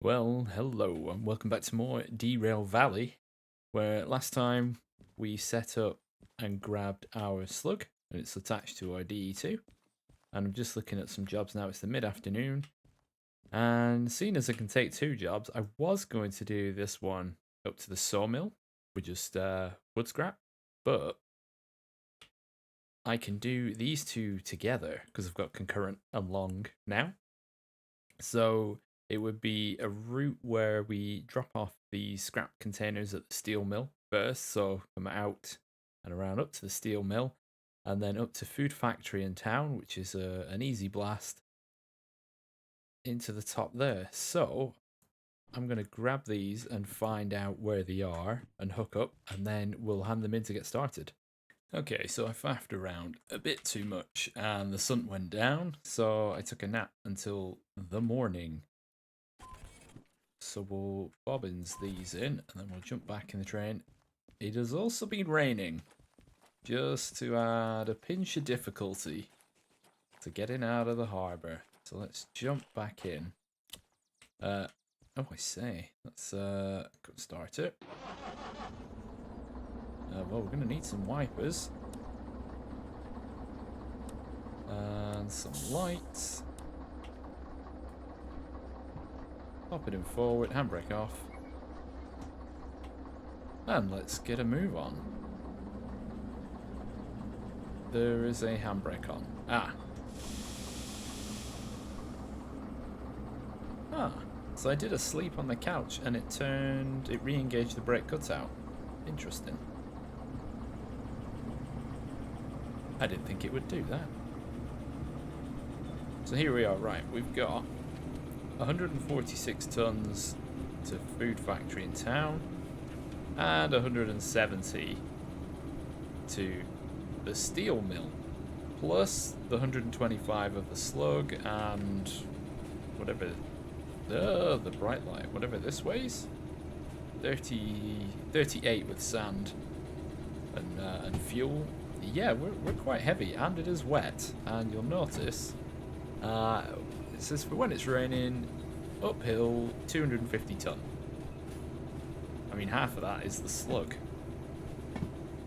Well, hello, and welcome back to more Derail Valley, where last time we set up and grabbed our slug, and it's attached to our DE2. And I'm just looking at some jobs now. It's the mid-afternoon, and seeing as I can take two jobs, I was going to do this one up to the sawmill with just wood scrap, but I can do these two together because I've got concurrent and long now. So it would be a route where we drop off the scrap containers at the steel mill first. So come out and around up to the steel mill, and then up to food factory in town, which is an easy blast into the top there. So I'm going to grab these and find out where they are and hook up, and then we'll hand them in to get started. Okay, so I faffed around a bit too much and the sun went down, so I took a nap until the morning. So we'll bobbins these in and then we'll jump back in the train. It has also been raining, just to add a pinch of difficulty to getting out of the harbour. So let's jump back in. Oh, I say, let's go start it. Well, we're going to need some wipers. And some lights. Pop it in forward, handbrake off. And let's get a move on. There is a handbrake on. Ah. So I did a sleep on the couch and it re-engaged the brake cutout. Interesting. I didn't think it would do that. So here we are, right, we've got 146 tons to food factory in town and 170 to the steel mill, plus the 125 of the slug and whatever the bright light, whatever this weighs, 38 with sand and fuel. Yeah, we're quite heavy, and it is wet, and you'll notice it says for when it's raining, uphill 250 ton. I mean, half of that is the slug.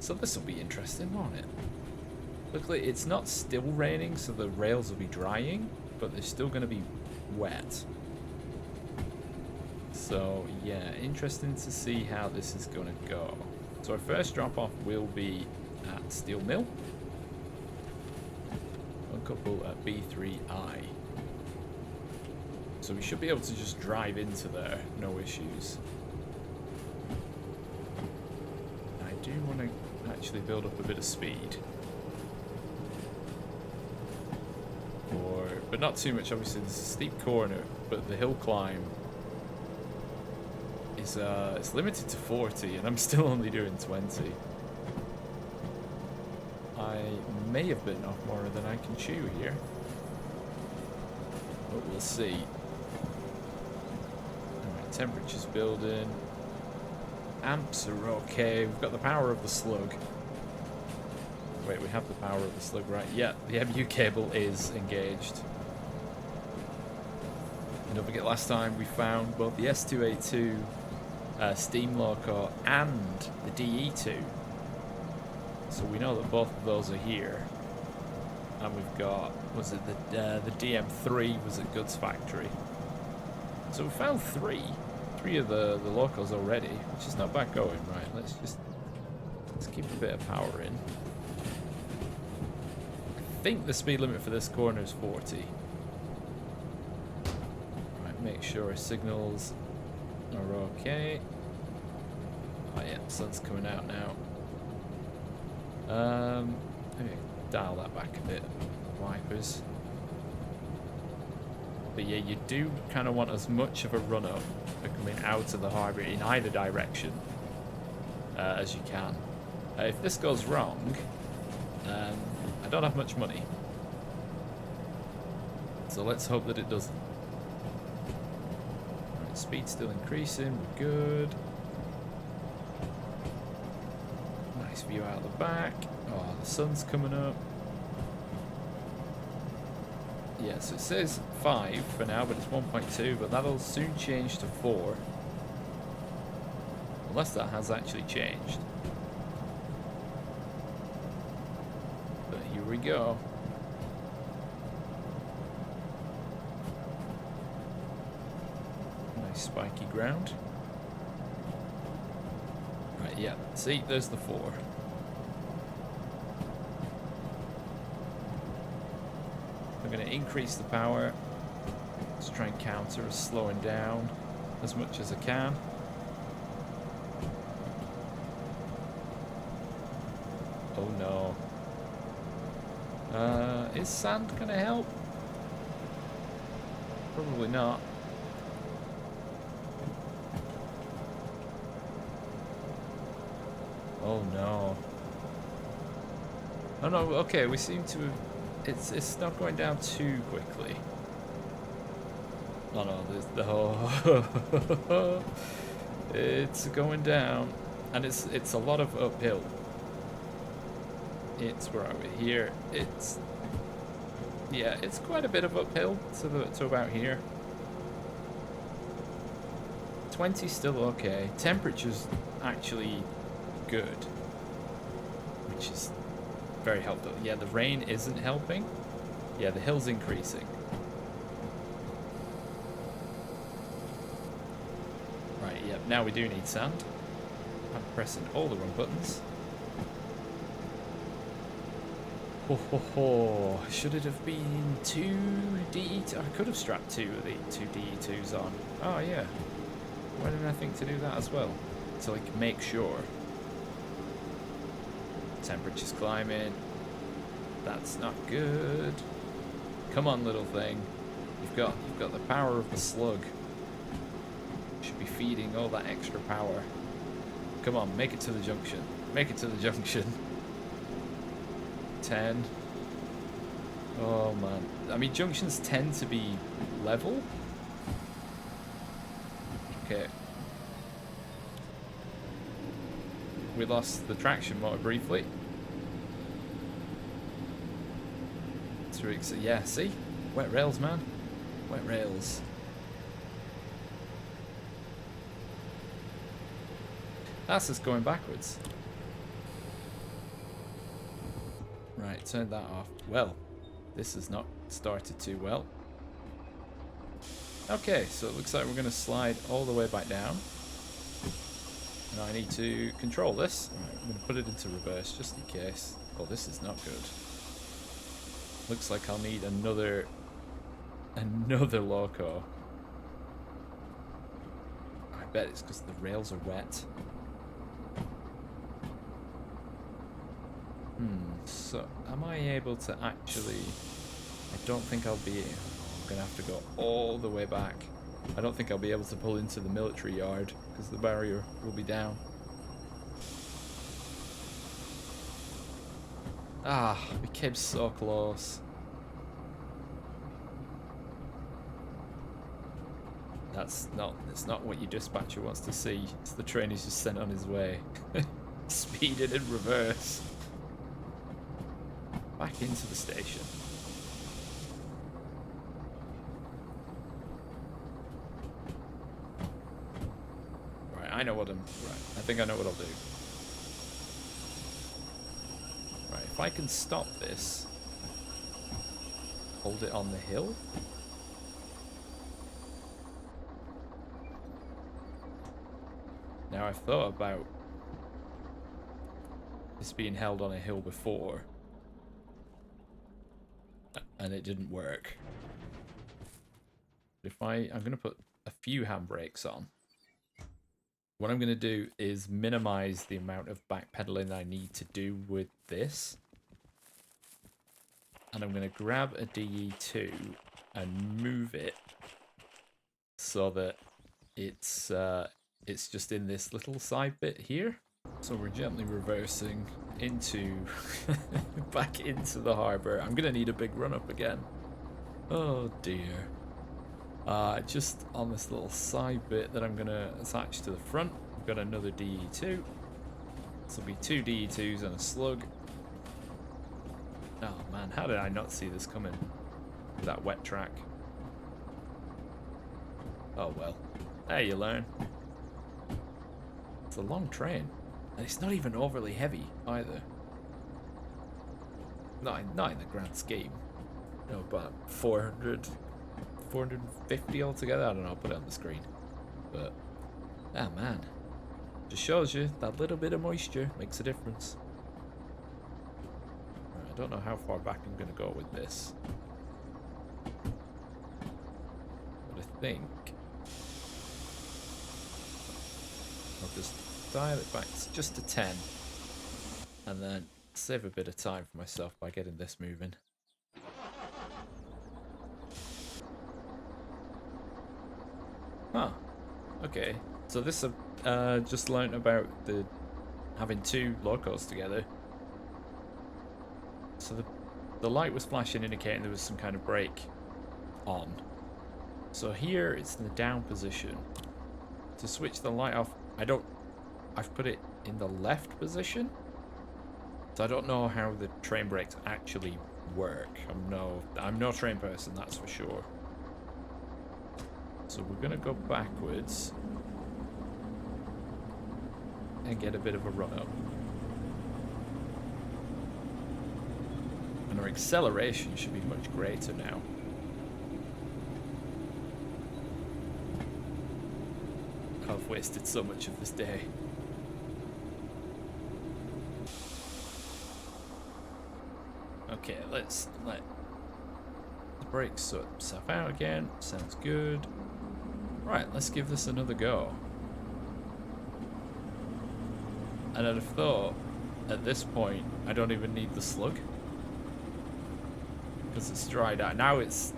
So this will be interesting, won't it? Luckily, it's not still raining, so the rails will be drying, but they're still going to be wet. So yeah, interesting to see how this is going to go. So our first drop off will be at Steel Mill. A couple at B3I. So we should be able to just drive into there, no issues. I do want to actually build up a bit of speed. But not too much, obviously. There's a steep corner, but the hill climb is it's limited to 40, and I'm still only doing 20. I may have bitten off more than I can chew here, but we'll see. Alright, temperature's building. Amps are okay. We've got the power of the slug. Wait, we have the power of the slug, right? Yeah, the MU cable is engaged. And don't forget, last time we found both the S282 steam loco and the DE2. So we know that both of those are here. And we've got, was it the DM3 was at Goods Factory. So we found three of the locos already, which is not bad going. Right, let's keep a bit of power in. I think the speed limit for this corner is 40. Right, make sure our signals are okay. Oh yeah, sun's coming out now. Maybe dial that back a bit. Wipers. But yeah, you do kind of want as much of a run up coming out of the harbour in either direction as you can. If this goes wrong, I don't have much money. So let's hope that it doesn't. Right, speed's still increasing, we're good. Nice view out the back. Oh, the sun's coming up. Yeah, so it says 5 for now, but it's 1.2, but that'll soon change to 4. Unless that has actually changed. But here we go. Nice spiky ground. Right, yeah. See, there's the 4. I'm going to increase the power. Let's try and counter us slowing down as much as I can. Oh no. Is sand going to help? Probably not. Oh no. Oh no, okay, we seem to have... It's not going down too quickly. Oh no, there's the whole... It's going down. And it's a lot of uphill. It's where are we? Here. It's... Yeah, it's quite a bit of uphill to about here. 20 still okay. Temperature's actually good, which is very helpful. Yeah, the rain isn't helping. Yeah, the hill's increasing. Right, yeah, now we do need sand. I'm pressing all the wrong buttons. Ho ho ho. Should it have been 2 DE2? I could have strapped 2 of the 2 DE2s on. Oh yeah. Why didn't I think to do that as well? To like make sure. Temperature's climbing. That's not good. Come on, little thing. You've got the power of the slug. Should be feeding all that extra power. Come on, make it to the junction. Make it to the junction. 10. Oh man. I mean, junctions tend to be level. Okay. We lost the traction motor briefly. Yeah, see? Wet rails, man. Wet rails. That's us going backwards. Right, turn that off. Well, this has not started too well. Okay, so it looks like we're going to slide all the way back down. And I need to control this. Right, I'm going to put it into reverse just in case. Oh, this is not good. Looks like I'll need another loco. I bet it's because the rails are wet. So am I able to actually... I don't think I'll be... I'm going to have to go all the way back. I don't think I'll be able to pull into the military yard because the barrier will be down. Ah, we came so close. It's not what your dispatcher wants to see. It's the train he's just sent on his way. Speeding in reverse. Back into the station. Right, I know what I'm... Right, I think I know what I'll do. Right, if I can stop this... Hold it on the hill? Now, I've thought about this being held on a hill before, and it didn't work. But if I'm going to put a few handbrakes on. What I'm going to do is minimize the amount of backpedaling I need to do with this. And I'm going to grab a DE2 and move it so that it's just in this little side bit here. So we're gently reversing into back into the harbour. I'm gonna need a big run up again. Oh dear. Just on this little side bit that I'm gonna attach to the front, I've got another DE2. This will be 2 DE2s and a slug. Oh man, how did I not see this coming? that wet track. Oh well. There you learn. It's a long train. And it's not even overly heavy either. Not in the grand scheme. No, about 400, 450 altogether. I don't know, I'll put it on the screen. But, ah man. Just shows you that little bit of moisture makes a difference. Right, I don't know how far back I'm going to go with this. But I think I'll just dial it back just to 10. And then save a bit of time for myself by getting this moving. Huh. Okay. So this just learnt about the having two locos together. So the light was flashing, indicating there was some kind of brake on. So here it's in the down position. To switch the light off, I've put it in the left position. So I don't know how the train brakes actually work. I'm no train person, that's for sure. So we're gonna go backwards and get a bit of a run up. And our acceleration should be much greater now. I've wasted so much of this day. Okay, let's let the brakes sort themselves out again. Sounds good. Right, let's give this another go. And I'd have thought, at this point, I don't even need the slug. Because it's dried out. Now it's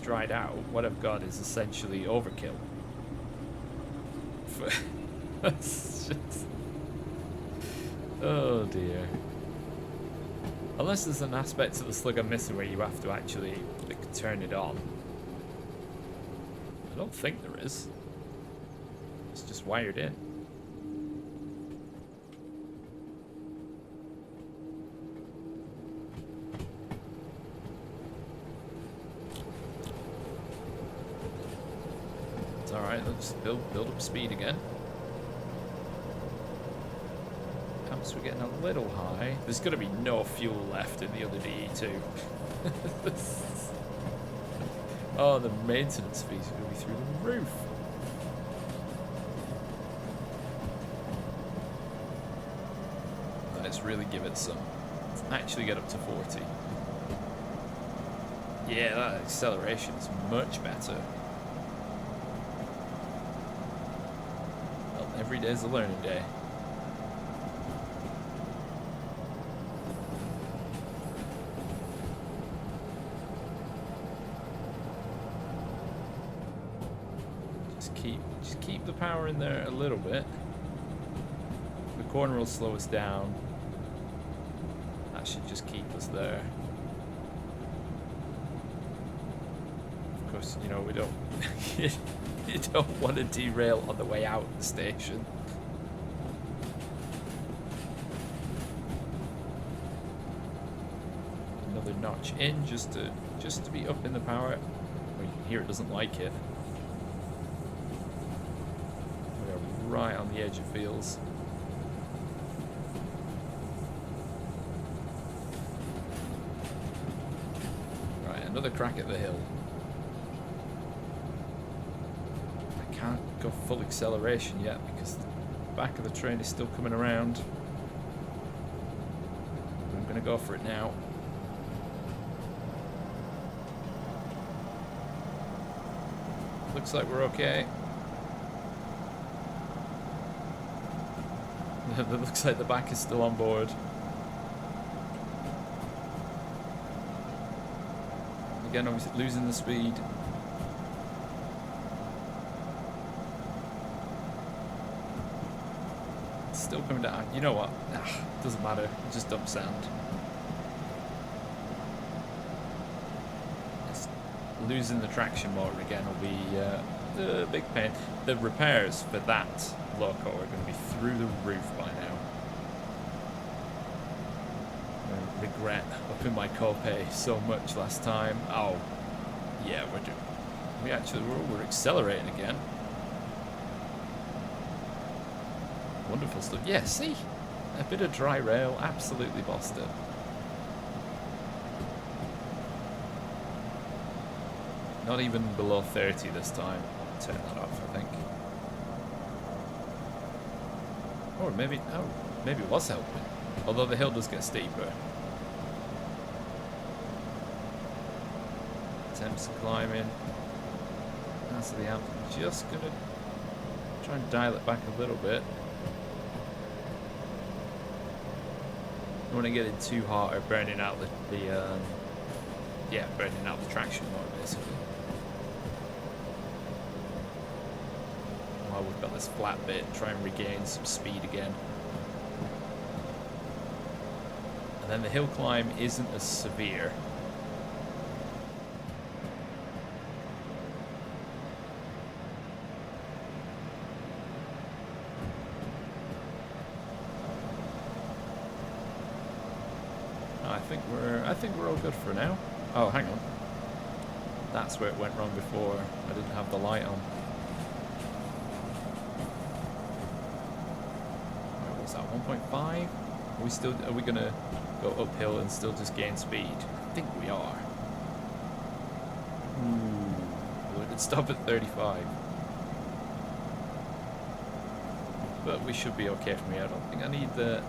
dried out. What I've got is essentially overkill. It's just... Oh dear. Unless there's an aspect of the slug I'm missing where you have to actually turn it on. I don't think there is. It's just wired in. It's alright, let's build up speed again. Perhaps we're getting a little high. There's going to be no fuel left in the other DE2. Oh, the maintenance fees are going to be through the roof. Let's really give it some. Let's actually get up to 40. Yeah, that acceleration is much better. Well, every day's a learning day. Just keep the power in there a little bit. The corner will slow us down. That should just keep us there. Of course, you know, we don't you don't want to derail on the way out of the station. Another notch in just to be up in the power. Well, you can hear it doesn't like it. Right on the edge of feels. Right, another crack at the hill. I can't go full acceleration yet because the back of the train is still coming around. I'm gonna go for it now. Looks like we're okay. It looks like the back is still on board. Again, obviously losing the speed. It's still coming down. You know what? Doesn't matter. Just dump sound. It's losing the traction motor again will be the big pain. The repairs for that loco are going to be through the roof by now. regret upping my copay so much last time. Oh, yeah, we're accelerating again. Wonderful stuff. Yeah, see? A bit of dry rail absolutely bossed it. Not even below 30 this time. Turn that off, I think. Or maybe it was helping. Although the hill does get steeper. Attempts climbing. That's the amp. Just gonna try and dial it back a little bit. Don't want to get it too hot or burning out burning out the traction mode basically. While we've got this flat bit, try and regain some speed again. And then the hill climb isn't as severe. I think we're all good for now. Oh, hang on. That's where it went wrong before. I didn't have the light on. What was that? 1.5? Are we gonna go uphill and still just gain speed? I think we are. Ooh, we could stop at 35. But we should be okay from here. I don't think I need the...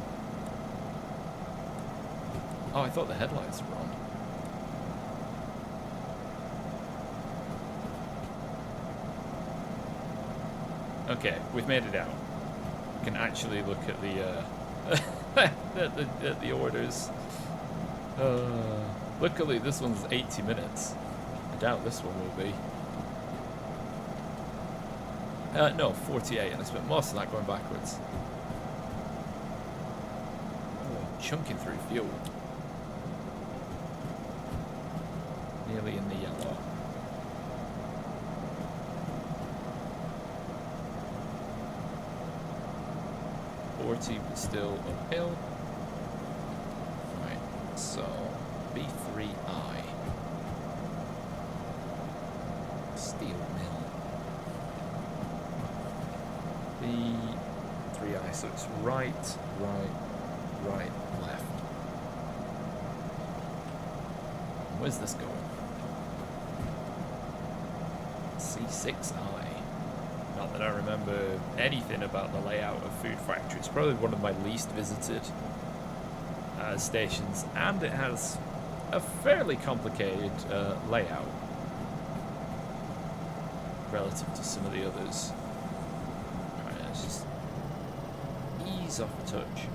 Oh, I thought the headlights were on. Okay, we've made it out. We can actually look at the at the orders. Luckily, this one's 80 minutes. I doubt this one will be. No, 48, and I spent most of that going backwards. Oh, chunking through fuel. Nearly in the yellow. But still uphill. Right, so B3I. Steel mill. B3I, so it's right, left. Where's this going? C6I. Not that I remember anything about the layout of Food Factory. It's probably one of my least visited stations, and it has a fairly complicated layout relative to some of the others. Alright, let's just ease off a touch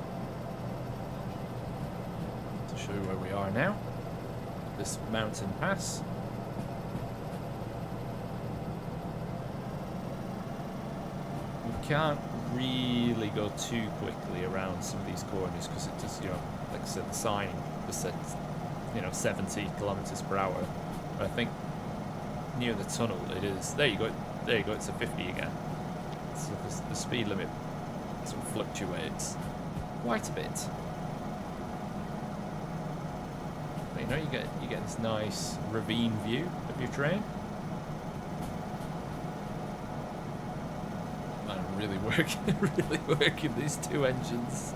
to show you where we are now. This mountain pass. Can't really go too quickly around some of these corners because it just, you know, like I said, the sign just said, you know, 70 kilometers per hour. But I think near the tunnel it is. There you go. There you go. It's a 50 again. So the speed limit sort of fluctuates quite a bit. But, you know, you get this nice ravine view of your train. Really working these two engines.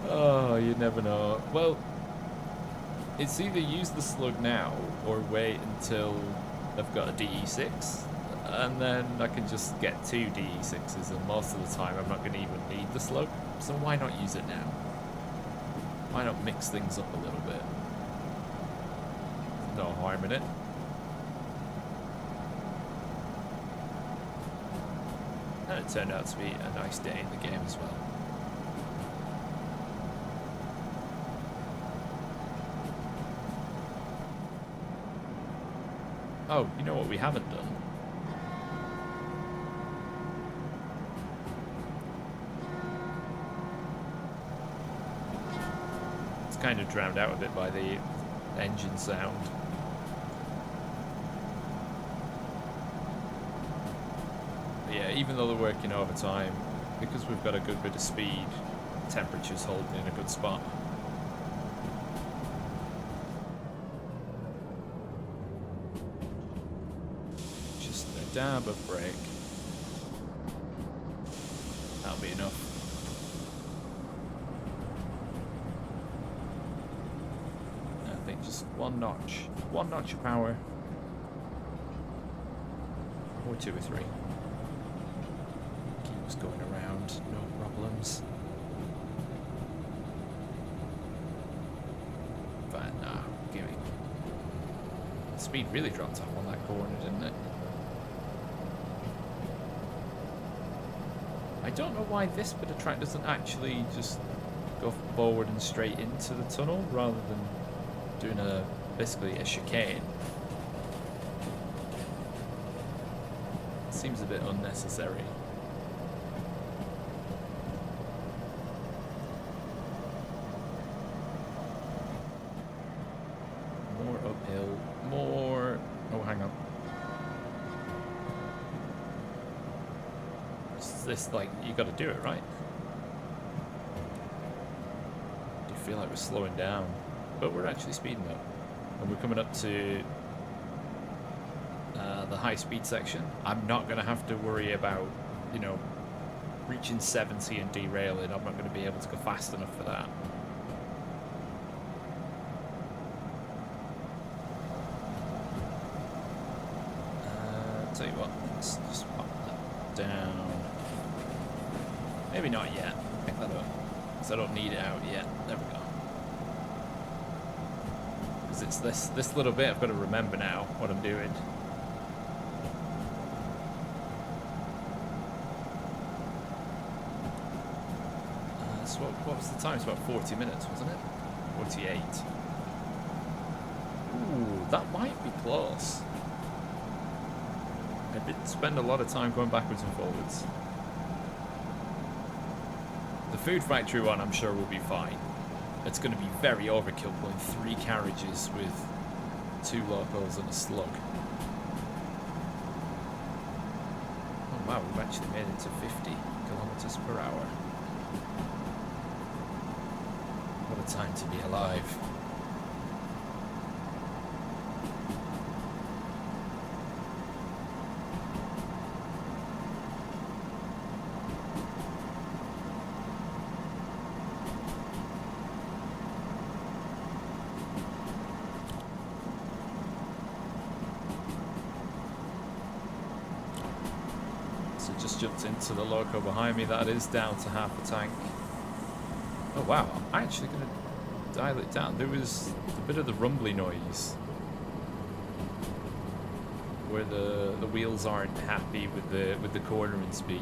Oh, you never know. Well, it's either use the slug now or wait until I've got a DE6, and then I can just get two DE6s, and most of the time I'm not going to even need the slug, so why not use it now? Why not mix things up a little bit? No harm in it. And it turned out to be a nice day in the game as well. Oh, you know what we haven't done? It's kind of drowned out a bit by the engine sound. Yeah, even though they're working overtime, because we've got a good bit of speed temperature's holding in a good spot. Just a dab of brake. That'll be enough. I think just one notch of power. Or 2 or 3. Keeps going around, no problems. But nah, gimme. Speed really dropped off on that corner, didn't it? I don't know why this bit of track doesn't actually just go forward and straight into the tunnel rather than doing basically a chicane. Seems a bit unnecessary. More uphill, more... Oh, hang on. Is this like, you gotta do it, right? Do you feel like we're slowing down? But we're actually speeding up. And we're coming up to the high speed section. I'm not going to have to worry about, you know, reaching 70 and derailing. I'm not going to be able to go fast enough for that. Tell you what, let's just pop that down. Maybe not yet. Pick that up. Because I don't need it out yet. There we go. Because it's this little bit I've got to remember now what I'm doing. What was the time? It's about 40 minutes, wasn't it? 48. Ooh, that might be close. I did spend a lot of time going backwards and forwards. The food factory one, I'm sure, will be fine. It's going to be very overkill pulling 3 carriages with 2 locals and a slug. Oh wow, we've actually made it to 50 kilometers per hour. What a time to be alive. So just jumped into the loco behind me. That is down to half a tank. Oh wow, I'm actually going to dial it down. There was a bit of the rumbly noise where the wheels aren't happy with the cornering speed.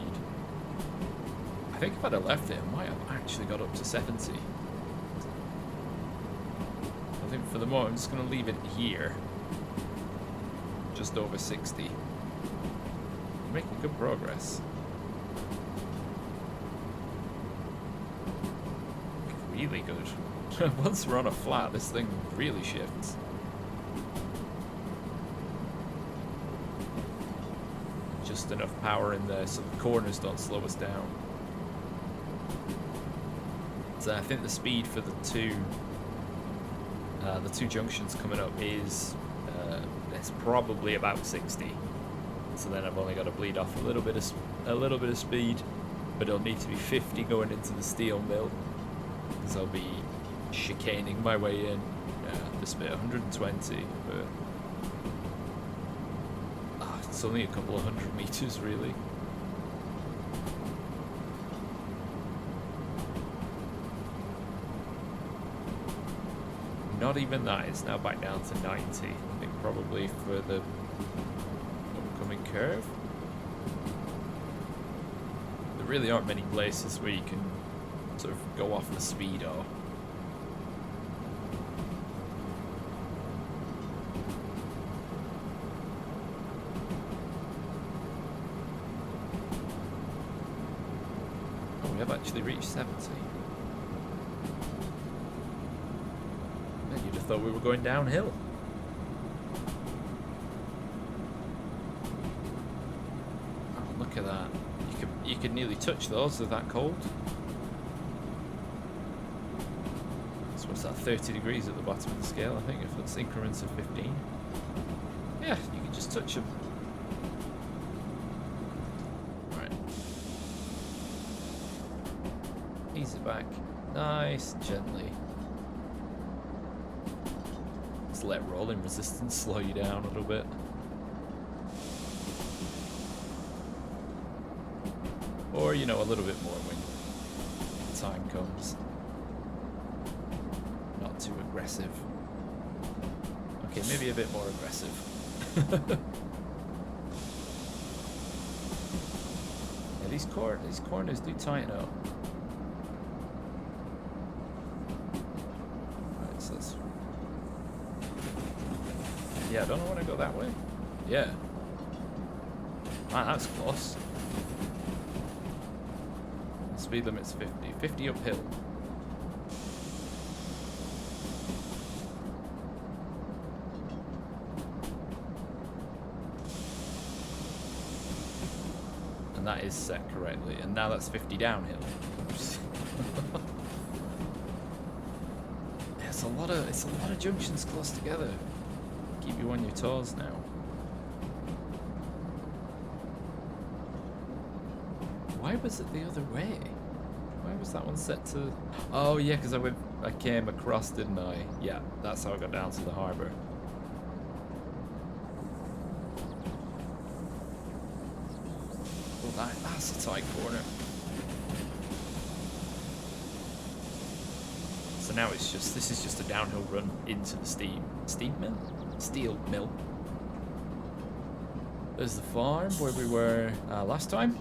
I think if I'd have left it, I might have actually got up to 70. I think for the moment I'm just going to leave it here, just over 60. We're making good progress. Really good. Once we're on a flat, this thing really shifts. Just enough power in there so the corners don't slow us down. So I think the speed for the two junctions coming up is it's probably about 60. So then I've only got to bleed off a little bit of speed, but it'll need to be 50 going into the steel mill. Because I'll be chicaning my way in. This bit 120, but it's only a couple of 100 meters really. Not even that, it's now back down to 90. I think probably for the upcoming curve. There really aren't many places where you can sort of go off the speedo. Oh, we have actually reached 70. Man, you'd have thought we were going downhill. Oh, look at that. You could nearly touch those, they're that cold. that 30 degrees at the bottom of the scale, I think, if it's increments of 15. Yeah, you can just touch them. Right. Ease it back. Nice, gently. Just let rolling resistance slow you down a little bit. Or, you know, a little bit more when the time comes. Not too aggressive. Okay, maybe a bit more aggressive. Yeah, these corners do tighten up. Right, so let's... Yeah, I don't know when I go that way. Yeah. Man, that's close. Speed limit's 50. 50 uphill. And that is set correctly. And now that's 50 downhill. It's a lot of junctions close together. Keep you on your toes now. Why was it the other way? Why was that one set to... Oh yeah, because I came across, didn't I? Yeah, that's how I got down to the harbour. Oh, that's a tight corner. So now this is just a downhill run into the steel mill. There's the farm where we were last time.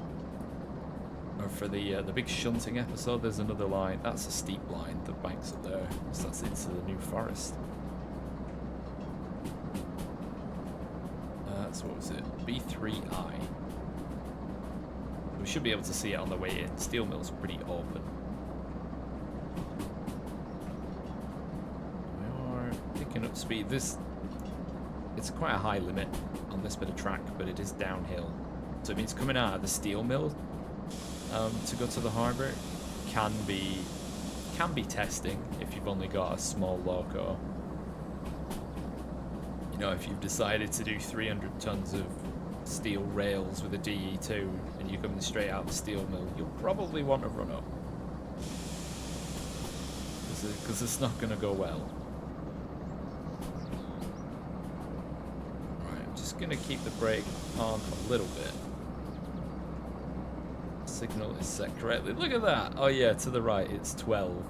Or for the big shunting episode, there's another line. That's a steep line. The banks up there. So that's into the new forest. That's what was it? B3I. We should be able to see it on the way in. Steel mill's pretty open. We are picking up speed. It's quite a high limit on this bit of track, but it is downhill. So it means coming out of the steel mill to go to the harbour can be testing if you've only got a small loco. You know, if you've decided to do 300 tons of steel rails with a DE2 and you're coming straight out of the steel mill, you'll probably want to run up. Because it's not going to go well. Right, I'm just going to keep the brake on a little bit. Signal is set correctly. Look at that! Oh yeah, to the right it's 12.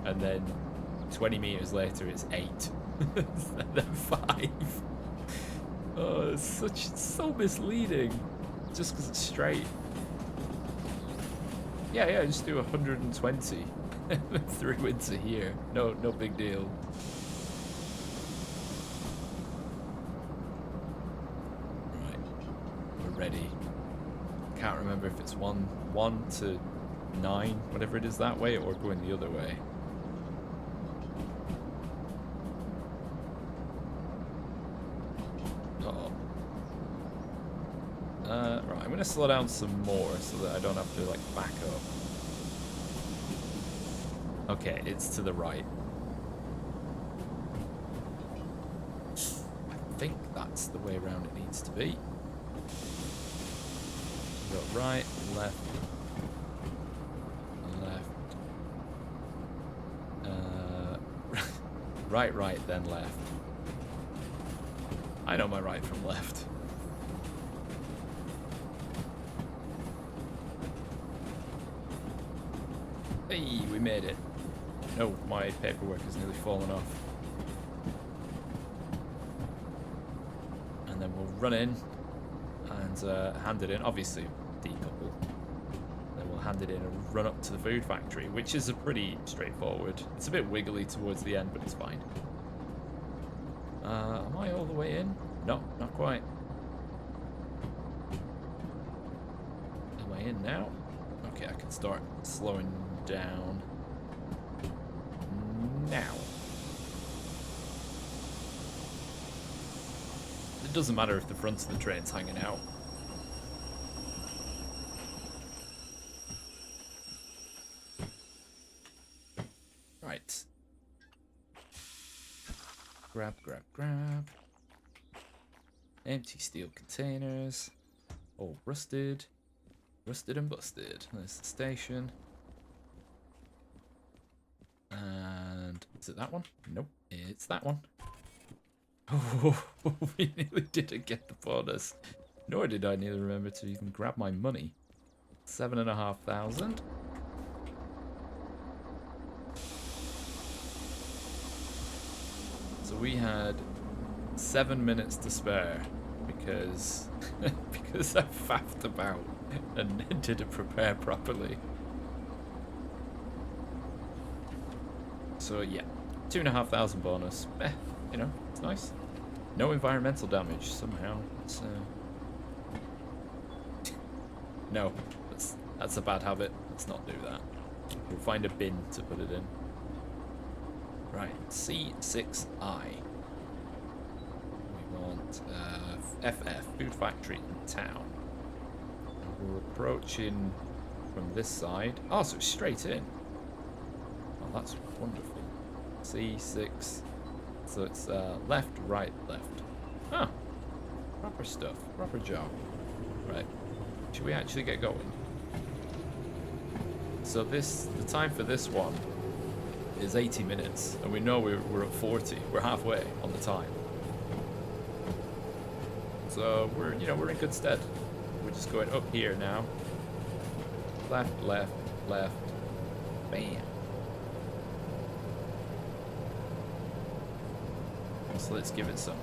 And then 20 meters later it's 8. And then 5. Oh, it's so misleading. Just because it's straight. Yeah, just do 120 through into here. No big deal. Right, we're ready. Can't remember if it's 1 to 9, whatever it is that way, or going the other way. Uh-oh. Right, I'm going to slow down some more so that I don't have to, like, back up. Okay, it's to the right. I think that's the way around it needs to be. Go right, left, right, then left. I know my right from left. Hey, we made it. No, my paperwork has nearly fallen off. And then we'll run in and hand it in. Obviously, decouple. Then we'll hand it in and run up to the food factory, which is a pretty straightforward. It's a bit wiggly towards the end, but it's fine. Am I all the way in? No, not quite. Am I in now? Okay, I can start slowing down now. It doesn't matter if the front of the train's hanging out. Right. Grab, grab, grab. Empty steel containers. All rusted. Rusted and busted. There's the station. And is it that one? Nope, it's that one. Oh, we nearly didn't get the bonus. Nor did I nearly remember to even grab my money. 7,500. So we had 7 minutes to spare because because I faffed about and didn't prepare properly. So yeah, 2,500 bonus. You know, it's nice. No environmental damage somehow. It's no, that's a bad habit. Let's not do that. We'll find a bin to put it in. Right, C6I. We want FF, food factory in town. And we're approaching from this side. Oh, so it's straight in. Oh, that's wonderful. C6. So it's left, right, left. Huh. Proper stuff. Proper job. Right. Should we actually get going? So the time for this one is 80 minutes, and we know we're at 40. We're halfway on the time. So we're in good stead. We're just going up here now. Left, left, left. Bam. So let's give it some.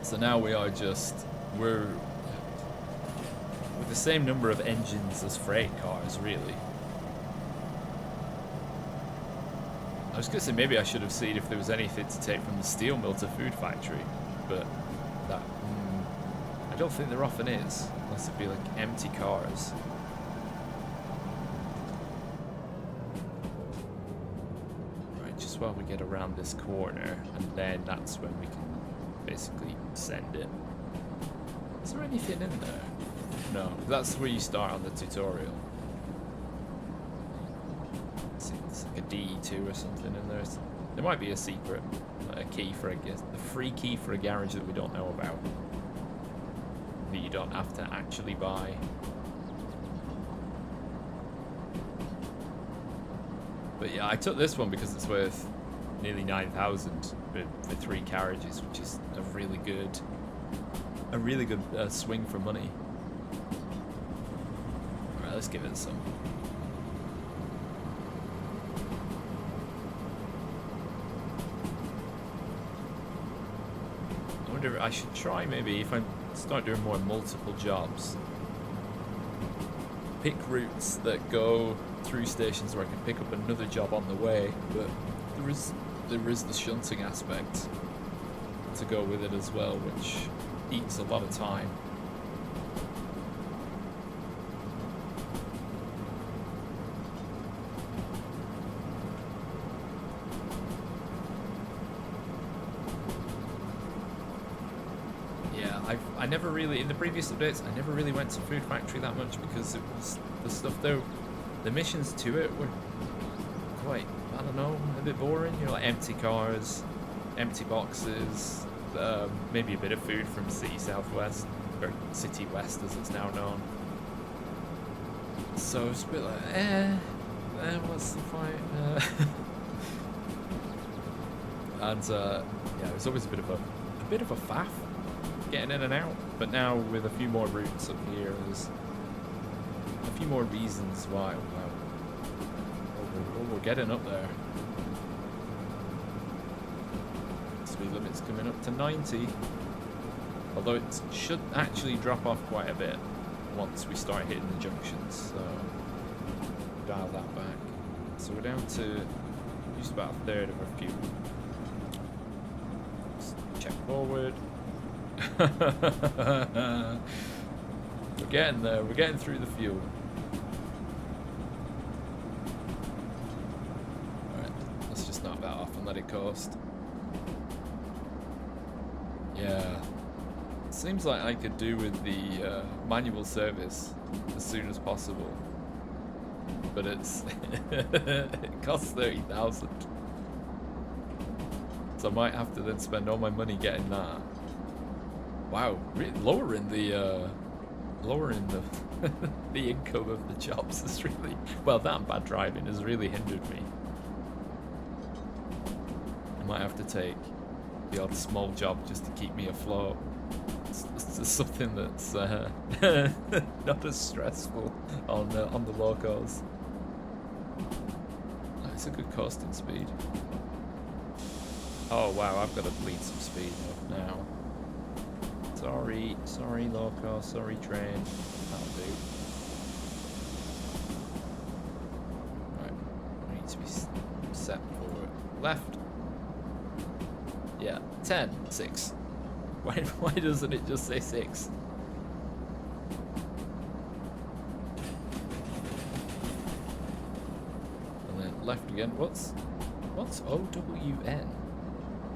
So now we're with the same number of engines as freight cars, really. I was gonna say maybe I should have seen if there was anything to take from the steel mill to food factory, but that I don't think there often is, unless it be like empty cars. While we get around this corner, and then that's when we can basically send it. Is there anything in there? No, that's where you start on the tutorial. It's like a D2 or something in there. There might be a secret, a key for a free key for a garage that we don't know about, that you don't have to actually buy. But yeah, I took this one because it's worth nearly 9,000 for 3 carriages, which is a really good swing for money. Alright, let's give it some. I wonder if I should try maybe if I start doing more multiple jobs. Pick routes that go through stations where I can pick up another job on the way, but there is the shunting aspect to go with it as well, which eats a lot of time. Yeah, I never really, in the previous updates, I never really went to Food Factory that much because it was the stuff though. The missions to it were quite, I don't know, a bit boring. You know, like empty cars, empty boxes, maybe a bit of food from City Southwest, or City West as it's now known. So it's a bit like, what's the point? And yeah, it was always a bit of a faff getting in and out. But now with a few more routes up here, there's a few more reasons why. We're getting up there. Speed limit's coming up to 90. Although it should actually drop off quite a bit once we start hitting the junctions. So dial that back. So we're down to just about a third of our fuel. Just check forward. We're getting there. We're getting through the fuel. Alright, let's just knock that off and let it coast. Yeah. Seems like I could do with the manual service as soon as possible. but it's it costs 30,000. So I might have to then spend all my money getting that. Wow, lowering the the income of the jobs is really, well, that and bad driving has really hindered me. I might have to take the odd small job just to keep me afloat. It's something that's not as stressful on the locals. It's a good coasting speed. Oh wow, I've got to bleed some speed up now. Sorry loco, sorry train. That'll do. Right, we need to be set for left. Yeah, 10, 6. Why doesn't it just say 6? And then left again. What's OWN?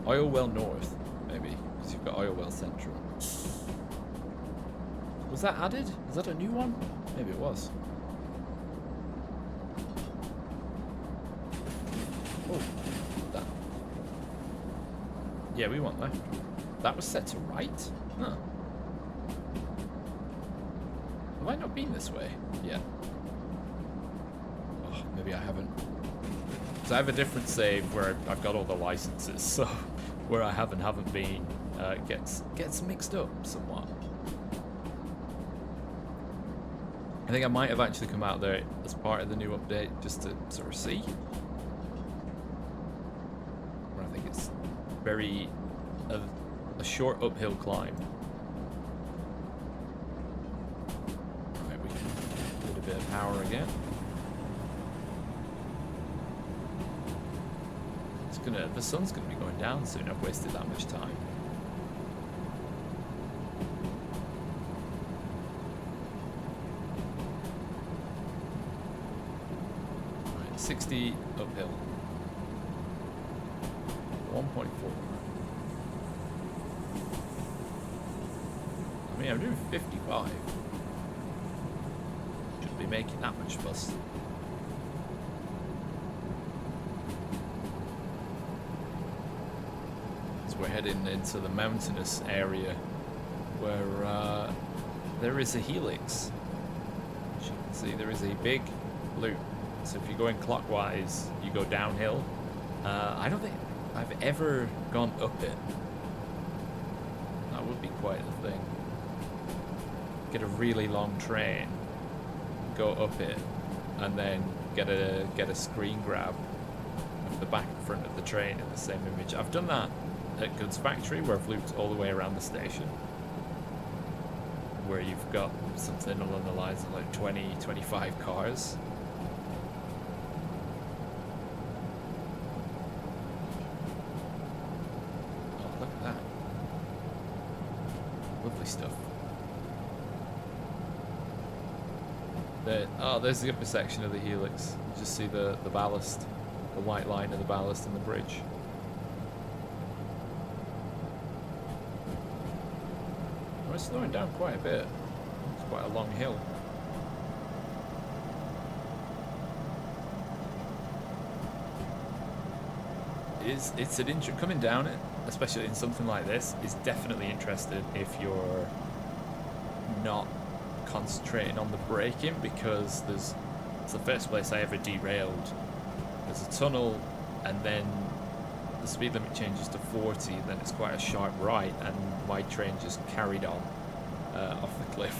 Oil Well North, maybe, because you've got Oil Well Central. Was that added? Is that a new one? Maybe it was. Oh, that. Yeah, we want left. That was set to right? Huh. Have I not been this way yet? Oh, maybe I haven't. Because I have a different save where I've got all the licenses, so where I haven't been gets mixed up somewhat. I think I might have actually come out there as part of the new update just to sort of see. But I think it's very a short uphill climb. Right, we can get a bit of power again. The sun's gonna be going down soon. I've wasted that much time. Right, 60 uphill. 1.4. I mean, I'm doing 55. Shouldn't be making that much fuss. We're heading into the mountainous area where there is a helix. As you can see, there is a big loop. So if you're going clockwise, you go downhill. I don't think I've ever gone up it. That would be quite a thing. Get a really long train, go up it, and then get a screen grab of the back and front of the train in the same image. I've done that at Goods Factory, where I've looped all the way around the station, where you've got something along the lines of like 20, 25 cars. Oh, look at that. Lovely stuff. There's the upper section of the helix. You just see the ballast, the white line of the ballast and the bridge. We're slowing down quite a bit. It's quite a long hill. It's an coming down it, especially in something like this, is definitely interesting if you're not concentrating on the braking, because it's the first place I ever derailed. There's a tunnel, and then the speed limit changes to 40, then it's quite a sharp right, and my train just carried on off the cliff.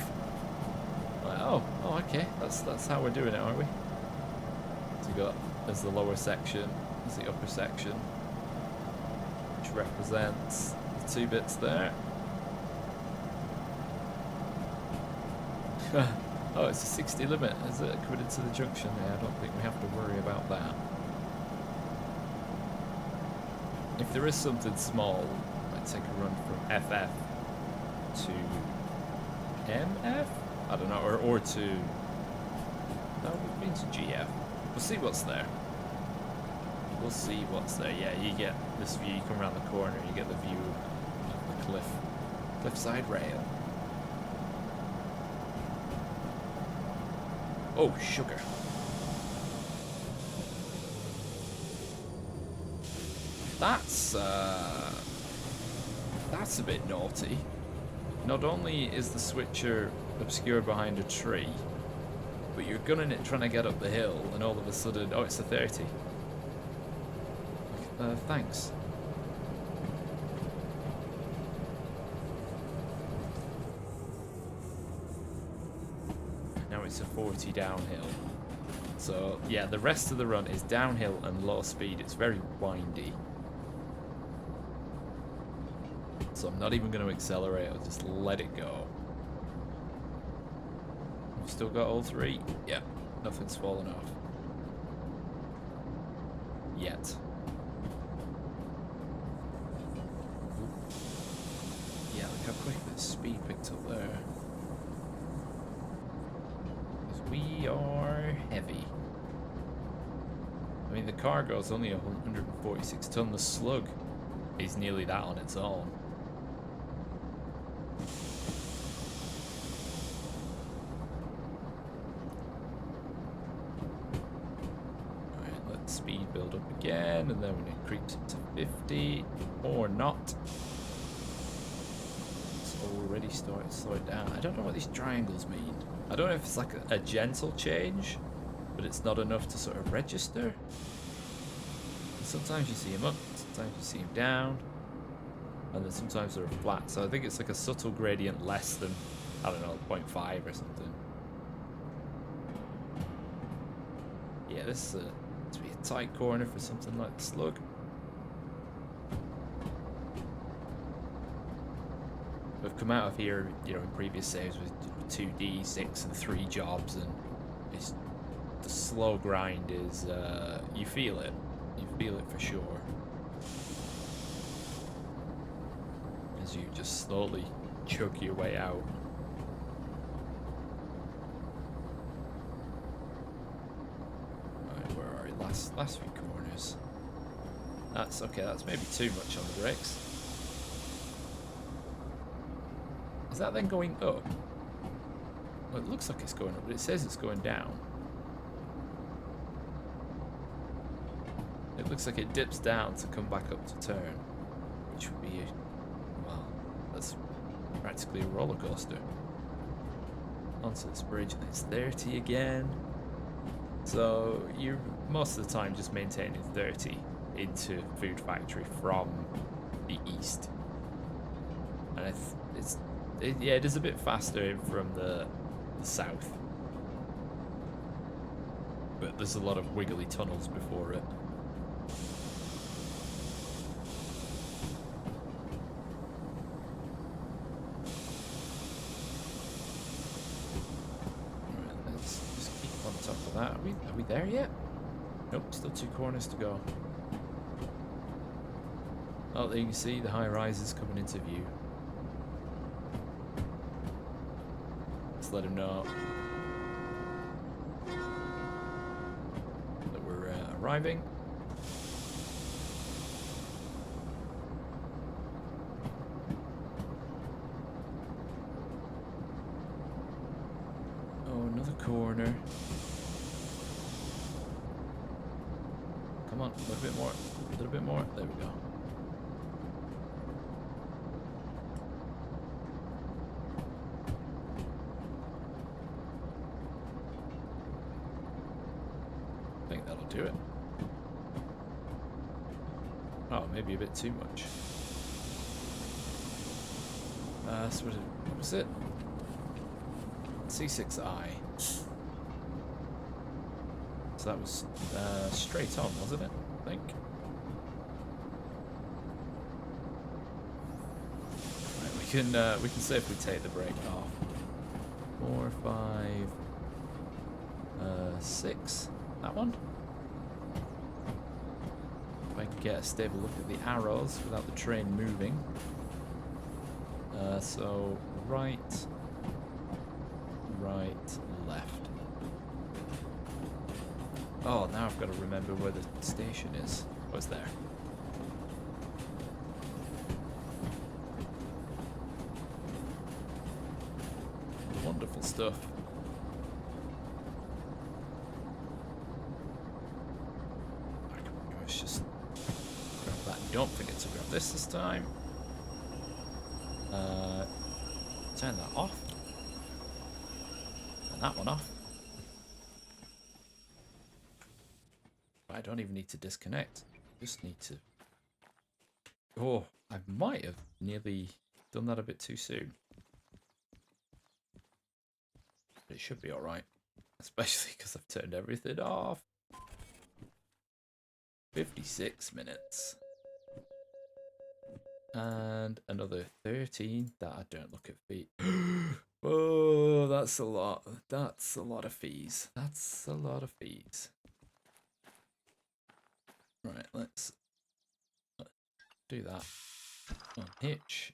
Like, oh, okay, that's how we're doing it, aren't we? So there's the lower section, there's the upper section, which represents the two bits there. Oh, it's a 60 limit, is it, coming into the junction there? I don't think we have to worry about that. If there is something small, I'd take a run from FF to MF? I don't know, or to... No, we've been to GF. We'll see what's there. We'll see what's there. Yeah, you get this view, you come around the corner, you get the view of the cliffside rail. Oh, sugar. That's a bit naughty. Not only is the switcher obscured behind a tree, but you're gunning it trying to get up the hill, and all of a sudden, oh, it's a 30. Thanks. Now it's a 40 downhill. So, yeah, the rest of the run is downhill and low speed. It's very windy. So I'm not even going to accelerate, I'll just let it go. We've still got all three. Yeah, nothing's fallen off. Yet. Yeah, look how quick the speed picked up there. Because we are heavy. I mean, the cargo's only 146 ton. The slug is nearly that on its own. Speed build up again, and then when it creeps up to 50 or not, it's already started to slow it down. I don't know what these triangles mean. I don't know if it's like a gentle change, but it's not enough to sort of register. Sometimes you see them up, sometimes you see them down, and then sometimes they're flat. So I think it's like a subtle gradient less than, I don't know, 0.5 or something. Yeah, this to be a tight corner for something like the slug. We've come out of here, you know, in previous saves with 2D, 6 and 3 jobs, and it's, the slow grind is, you feel it. You feel it for sure. As you just slowly chug your way out. Last few corners. That's okay, that's maybe too much on the brakes. Is that then going up? Well, it looks like it's going up, but it says it's going down. It looks like it dips down to come back up to turn, which would be, well, that's practically a roller coaster. Onto this bridge, and it's 30 again. So you're most of the time just maintaining 30 into Food Factory from the east, and yeah, it is a bit faster in from the south, but there's a lot of wiggly tunnels before it. Are we there yet? Nope, still 2 corners to go. Oh, there you can see the high rises coming into view. Let's let him know that we're arriving. Oh, another corner. Come on, a little bit more, a little bit more. There we go. I think that'll do it. Oh, maybe a bit too much. So what was it? C6I. So that was straight on, wasn't it? I think. Right, we can safely take the brake off. 4, 5, 6. That one. If I can get a stable look at the arrows without the train moving. So right, left. Oh, now I've got to remember where the station is. Oh, it's there. Wonderful stuff. Let's just grab that this time. Turn that off. Turn that one off. I don't even need to disconnect. Just need to... Oh, I might have nearly done that a bit too soon. But it should be alright. Especially because I've turned everything off. 56 minutes. And another 13 that I don't look at feet. Oh, that's a lot. That's a lot of fees. That's a lot of fees. Right, let's do that. Unhitch.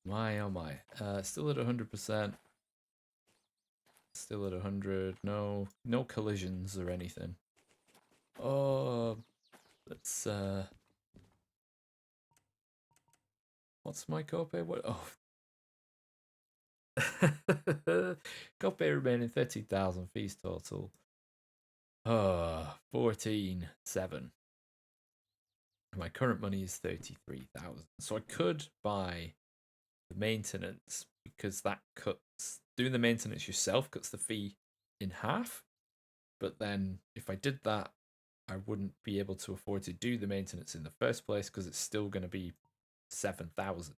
My oh my. Still at 100%. Still at 100. No collisions or anything. Oh, let's what's my copay? What? Oh. Copay remaining 13,000, fees total. 14,700. My current money is 33,000. So I could buy the maintenance because that cuts, doing the maintenance yourself cuts the fee in half. But then if I did that, I wouldn't be able to afford to do the maintenance in the first place because it's still going to be 7,000.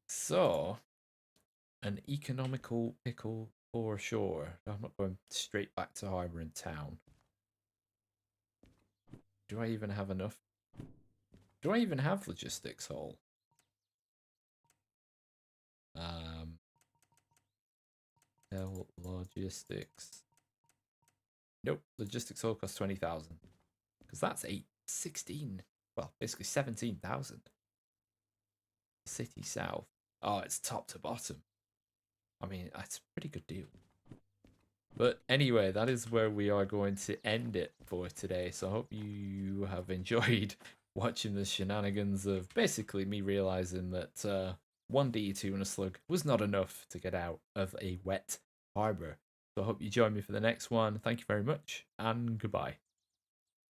So, an economical pickle for sure. I'm not going straight back to Harbour in town. Do I even have enough? Do I even have logistics hall? Logistics. Nope, logistics hall costs 20,000. Because that's 16. Well, basically 17,000. City South. Oh, it's top to bottom. I mean, that's a pretty good deal. But anyway, that is where we are going to end it for today. So I hope you have enjoyed watching the shenanigans of basically me realizing that 1D2 and a slug was not enough to get out of a wet harbour. So I hope you join me for the next one. Thank you very much, and goodbye.